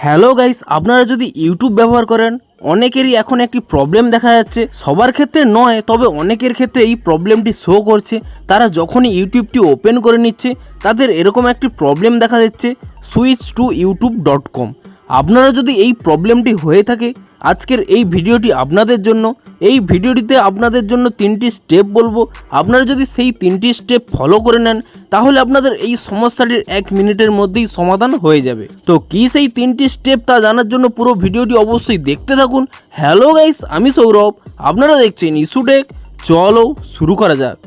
Hello guys, আপনারা যদি YouTube ব্যবহার করেন অনেকেরই এখন একটি প্রবলেম দেখা যাচ্ছে। সবার ক্ষেত্রে নয়, তবে অনেকের ক্ষেত্রে এই প্রবলেমটি শো করছে। তারা যখনই ইউটিউবটি ওপেন করে নিচ্ছে তাদের এরকম একটি প্রবলেম দেখা যাচ্ছে, সুইচ টু youtube.com। আপনারা যদি এই প্রবলেমটি হয়ে থাকে, আজকের এই ভিডিওটি আপনাদের জন্য। এই ভিডিওটিতে আপনাদের জন্য 3টি স্টেপ বলবো। আপনারা যদি সেই 3টি স্টেপ ফলো করে নেন তাহলে আপনাদের এই সমস্যাটির 1 মিনিটের মধ্যেই সমাধান হয়ে যাবে। তো কি সেই 3টি স্টেপ তা জানার জন্য পুরো ভিডিওটি অবশ্যই দেখতে থাকুন। হ্যালো গাইস, আমি সৌরভ, আপনারা দেখছেন ইস্যু টেক। চলো শুরু করা যাক।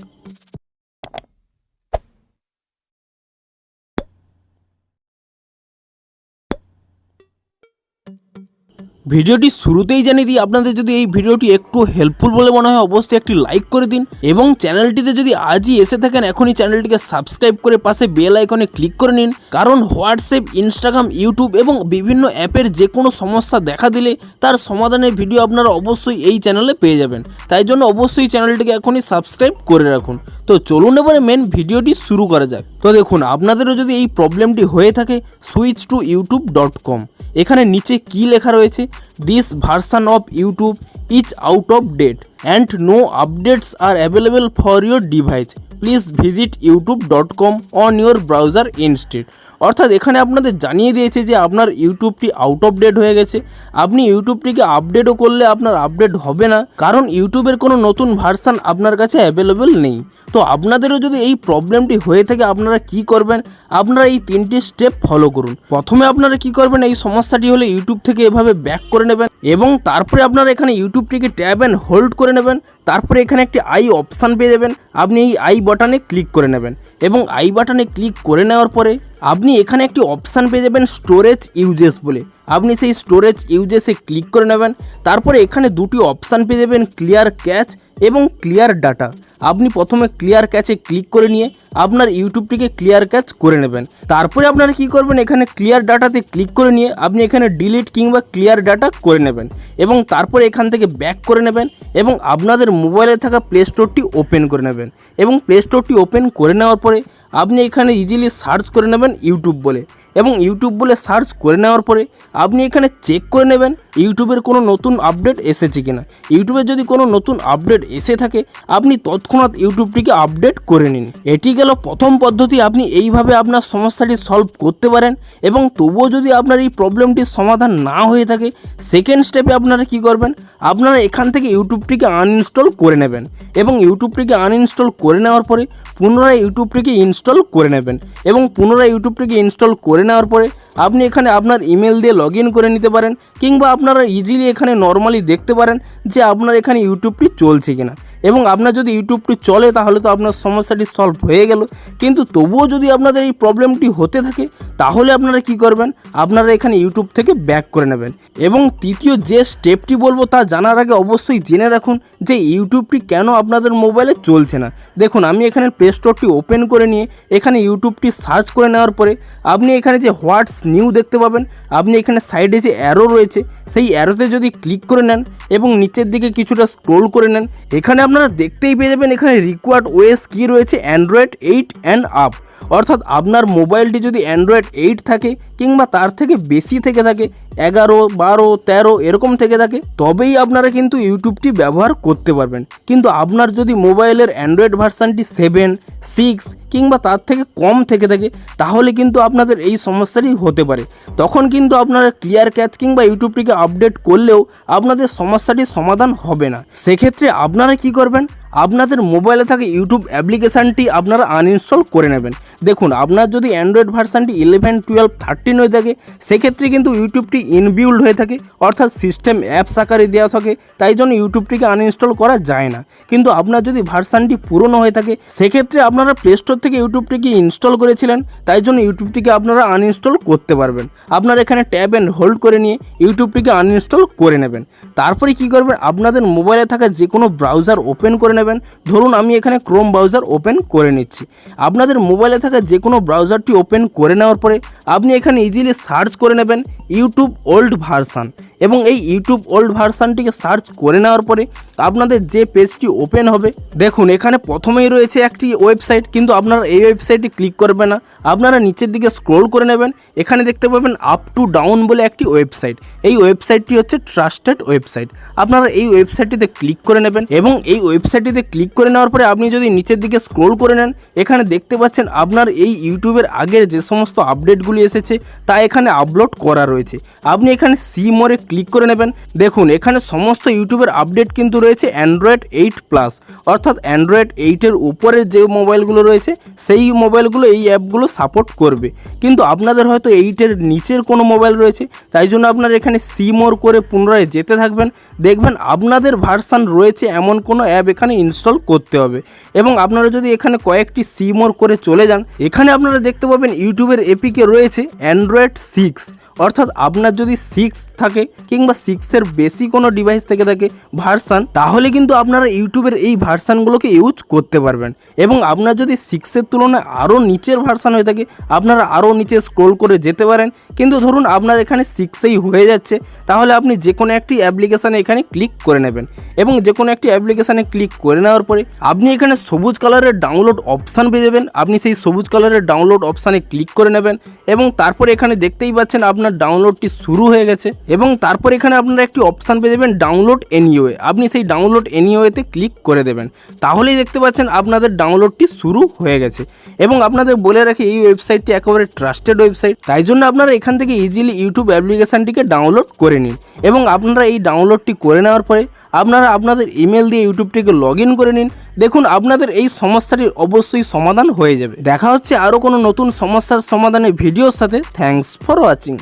ভিডিওটি শুরুতেই জানিয়ে দিই, আপনাদের যদি এই ভিডিওটি একটু হেল্পফুল বলে মনে হয় অবশ্যই একটি লাইক করে দিন, এবং চ্যানেলটিতে যদি আজই এসে থাকেন এখনই চ্যানেলটিকে সাবস্ক্রাইব করে পাশে বেল আইকনে ক্লিক করে নিন। কারণ হোয়াটসঅ্যাপ, ইনস্টাগ্রাম, ইউটিউব এবং বিভিন্ন অ্যাপের যে কোনো সমস্যা দেখা দিলে তার সমাধানের ভিডিও আপনারা অবশ্যই এই চ্যানেলে পেয়ে যাবেন। তাই জন্য অবশ্যই চ্যানেলটিকে এখনই সাবস্ক্রাইব করে রাখুন। তো চলুন এবারে মেন ভিডিওটি শুরু করা যাক। তো দেখুন, আপনাদেরও যদি এই প্রবলেমটি হয়ে থাকে, সুইচ টু youtube.com। এখানে নিচে কি লেখা রয়েছে, this version of YouTube is out of date and no updates are available for your device, please visit youtube.com on your browser instead. অর্থাৎ এখানে আপনাদের জানিয়ে দিয়েছে যে আপনার ইউটিউবটি আউট অফ ডেট হয়ে গেছে। আপনি ইউটিউবটিকে আপডেটও করলে আপনার আপডেট হবে না, কারণ ইউটিউবের কোনো নতুন ভার্সন আপনার কাছে অ্যাভেলেবেল নেই। তো আপনাদেরও যদি এই প্রবলেমটি হয়ে থাকে, আপনারা কি করবেন, আপনারা এই 3টি স্টেপ ফলো করুন। প্রথমে আপনারা কি করবেন, এই সমস্যাটি হলে ইউটিউব থেকে এভাবে ব্যাক করে নেবেন, এবং তারপরে আপনারা এখানে ইউটিউবটিকে ট্যাব অ্যান্ড হোল্ড করে নেবেন। তারপরে এখানে একটি আই অপশান পেয়ে যাবেন, আপনি এই আই বাটনে ক্লিক করে নেবেন, এবং আই বাটনে ক্লিক করে নেওয়ার পরে আপনি এখানে একটি অপশান পেয়ে যাবেন স্টোরেজ ইউজেস বলে। আপনি সেই স্টোরেজ ইউজেসে ক্লিক করে নেবেন। তারপরে এখানে দুটি অপশান পেয়ে যাবেন, ক্লিয়ার ক্যাচ এবং ক্লিয়ার ডাটা। আপনি প্রথমে ক্লিয়ার ক্যাচে ক্লিক করে নিয়ে আপনার ইউটিউবটিকে ক্লিয়ার ক্যাচ করে নেবেন। তারপরে আপনারা কি করবেন, এখানে ক্লিয়ার ডাটাতে ক্লিক করে নিয়ে আপনি এখানে ডিলিট কিংবা ক্লিয়ার ডাটা করে নেবেন, এবং তারপরে এখান থেকে ব্যাক করে নেবেন, এবং আপনাদের মোবাইলে থাকা প্লে স্টোরটি ওপেন করে নেবেন। এবং প্লে স্টোরটি ওপেন করে নেওয়ার পরে আপনি এখানে ইজিলি সার্চ করে নেবেন ইউটিউব বলে, এবং ইউটিউব বলে সার্চ করে নেওয়ার পরে আপনি এখানে চেক করে নেবেন ইউটিউবের কোনো নতুন আপডেট এসেছে কিনা। ইউটিউবের যদি কোনো নতুন আপডেট এসে থাকে আপনি তৎক্ষণাৎ ইউটিউবটিকে আপডেট করে নিন। এটি গেল প্রথম পদ্ধতি। আপনি এইভাবে আপনার সমস্যাটি সলভ করতে পারেন, এবং তবুও যদি আপনার এই প্রবলেমটির সমাধান না হয়ে থাকে, সেকেন্ড স্টেপে আপনারা কি করবেন, আপনারা এখান থেকে ইউটিউবটিকে আনইনস্টল করে নেবেন, এবং ইউটিউবটিকে আনইনস্টল করে নেওয়ার পরে পুনরায় ইউটিউবটিকে ইনস্টল করে নেবেন, এবং পুনরায় ইউটিউবটিকে ইনস্টল করে নেওয়ার পরে আপনি এখানে আপনার ইমেল দিয়ে লগ ইন করে নিতে পারেন, কিংবা আপনারা ইজিলি এখানে নর্মালি দেখতে পারেন যে আপনার এখানে ইউটিউবটি চলছে কিনা। এবং আপনার যদি ইউটিউবটি চলে তাহলে তো আপনার সমস্যাটি সলভ হয়ে গেল। কিন্তু তবুও যদি আপনাদের এই প্রবলেমটি হতে থাকে তাহলে আপনারা কি করবেন, আপনারা এখানে ইউটিউব থেকে ব্যাক করে নেবেন। এবং তৃতীয় যে স্টেপটি বলবো তা জানার আগে অবশ্যই জেনে রাখুন যে ইউটিউবটি কেন আপনাদের মোবাইলে চলছে না। দেখুন, আমি এখানে প্লে স্টোরটি ওপেন করে নিয়ে এখানে ইউটিউবটি সার্চ করে নেওয়ার পরে আপনি এখানে যে হোয়াটস নিউ দেখতে পাবেন, আপনি এখানে সাইডে যে অ্যারো রয়েছে সেই অ্যারোতে যদি ক্লিক করে নেন এবং নিচের দিকে কিছুটা স্ক্রোল করে নেন, এখানে আপনারা দেখতেই পেয়ে যাবেন এখানে রিকোয়ার্ড ওএস কি রয়েছে, অ্যান্ড্রয়েড 8 অ্যান্ড আপ। অর্থাৎ আপনার মোবাইলটি যদি অ্যান্ড্রয়েড 8 থাকে কিংবা তার থেকে বেশি থেকে থাকে, 11, 12, 13 এরকম থেকে থাকে, তবেই আপনারা কিন্তু ইউটিউবটি ব্যবহার করতে পারবেন। কিন্তু আপনার যদি মোবাইলের অ্যান্ড্রয়েড ভার্সানটি 7, 6 কিংবা তার থেকে কম থেকে থাকে তাহলে কিন্তু আপনাদের এই সমস্যাটি হতে পারে। তখন কিন্তু আপনারা ক্লিয়ার ক্যাচ কিংবা ইউটিউবটিকে আপডেট করলেও আপনাদের সমস্যাটির সমাধান হবে না। সেক্ষেত্রে আপনারা কি করবেন, আপনাদের মোবাইলে থাকা ইউটিউব অ্যাপ্লিকেশানটি আপনারা আনইনস্টল করে নেবেন। দেখুন, আপনার যদি অ্যান্ড্রয়েড ভার্সানটি 11, 12, 13 হয়ে থাকে সেক্ষেত্রে কিন্তু ইউটিউবটি ইনবিল্ড হয়ে থাকে, অর্থাৎ সিস্টেম অ্যাপস আকারে দেওয়া থাকে, তাই জন্য ইউটিউবটিকে আনইনস্টল করা যায় না। কিন্তু আপনার যদি ভার্সানটি পুরনো হয়ে থাকে সেক্ষেত্রে আপনারা প্লে স্টোর থেকে ইউটিউবটিকে ইনস্টল করেছিলেন, তাই জন্য ইউটিউবটিকে আপনারা আনইনস্টল করতে পারবেন। আপনারা এখানে ট্যাব অ্যান্ড হোল্ড করে নিয়ে ইউটিউবটিকে আনইনস্টল করে নেবেন। তারপরে কি করবেন, আপনাদের মোবাইলে থাকা যে কোনো ব্রাউজার ওপেন করে নেবেন। ধরুন আমি এখানে ক্রোম ব্রাউজার ওপেন করে নিচ্ছি। আপনাদের মোবাইলে থাকা যে কোনো ব্রাউজারটি ওপেন করে নেওয়ার পরে আপনি এখানে ইজিলি সার্চ করে নেবেন ইউটিউব ওল্ড ভার্সান, এবং এই ইউটিউব ওল্ড ভার্সানটিকে সার্চ করে নেওয়ার পরে আপনাদের যে পেজটি ওপেন হবে, দেখুন এখানে প্রথমেই রয়েছে একটি ওয়েবসাইট, কিন্তু আপনারা এই ওয়েবসাইটে ক্লিক করবে না, আপনারা নিচের দিকে স্ক্রল করে নেবেন। এখানে দেখতে পাবেন আপ টু ডাউন বলে একটি ওয়েবসাইট। এই ওয়েবসাইটটি হচ্ছে ট্রাস্টেড ওয়েবসাইট। আপনারা এই ওয়েবসাইটটিতে ক্লিক করে নেবেন এবং এই ওয়েবসাইটটিতে ক্লিক করে নেওয়ার পরে আপনি যদি নিচের দিকে স্ক্রল করে নেন, এখানে দেখতে পাচ্ছেন আপনার এই ইউটিউবের আগের যে সমস্ত আপডেটগুলি এসেছে তা এখানে আপলোড করা রয়েছে। আপনি এখানে সি মোরে ক্লিক করে নেবেন। দেখুন এখানে সমস্ত ইউটিউবের আপডেট কিন্তু রয়েছে অ্যান্ড্রয়েড 8+, অর্থাৎ অ্যান্ড্রয়েড 8-এর উপরে যে মোবাইলগুলো রয়েছে সেই মোবাইলগুলো এই অ্যাপগুলো সাপোর্ট করবে, কিন্তু আপনাদের হয়তো 8-এর নিচের কোনো মোবাইল রয়েছে, তাই জন্য আপনারা এখানে সি মোর করে পুনরায় যেতে থাকবেন। দেখবেন আপনাদের ভার্সান রয়েছে এমন কোনো অ্যাপ এখানে ইনস্টল করতে হবে এবং আপনারা যদি এখানে কয়েকটি সি মোর করে চলে যান, এখানে আপনারা দেখতে পাবেন ইউটিউবের এপিকে রয়েছে অ্যান্ড্রয়েড 6, অর্থাৎ আপনার যদি 6 থাকে কিংবা 6-এর বেশি কোনো ডিভাইস থেকে থাকে ভার্সান, তাহলে কিন্তু আপনারা ইউটিউবের এই ভার্সানগুলোকে ইউজ করতে পারবেন। এবং আপনার যদি 6-এর তুলনায় আরও নিচের ভার্সান হয়ে থাকে, আপনারা আরও নিচে স্ক্রোল করে যেতে পারেন। কিন্তু ধরুন আপনার এখানে 6-এই হয়ে যাচ্ছে, তাহলে আপনি যে কোনো একটি অ্যাপ্লিকেশানে এখানে ক্লিক করে নেবেন এবং যে কোনো একটি অ্যাপ্লিকেশানে ক্লিক করে নেওয়ার পরে আপনি এখানে সবুজ কালারের ডাউনলোড অপশান পেয়ে যাবেন। আপনি সেই সবুজ কালারের ডাউনলোড অপশানে ক্লিক করে নেবেন এবং তারপরে এখানে দেখতেই পাচ্ছেন আপনার ডাউনলোডটি শুরু হয়ে গেছে এবং তারপর এখানে আপনারা একটি অপশান পেয়ে যাবেন ডাউনলোড এনিওয়ে। আপনি সেই ডাউনলোড এনিওয়েতে ক্লিক করে দেবেন, তাহলেই দেখতে পাচ্ছেন আপনাদের ডাউনলোডটি শুরু হয়ে গেছে। এবং আপনাদের বলে রাখি এই ওয়েবসাইটটি একেবারে ট্রাস্টেড ওয়েবসাইট, তাই জন্য আপনারা এখান থেকে ইজিলি ইউটিউব অ্যাপ্লিকেশানটিকে ডাউনলোড করে নিন এবং আপনারা এই ডাউনলোডটি করে নেওয়ার পরে আপনারা আপনাদের ইমেল দিয়ে ইউটিউবটিকে লগ ইন করে নিন। দেখুন আপনাদের এই সমস্যাটির অবশ্যই সমাধান হয়ে যাবে। দেখা হচ্ছে আরও কোনো নতুন সমস্যার সমাধানের ভিডিওর সাথে। Thanks for watching.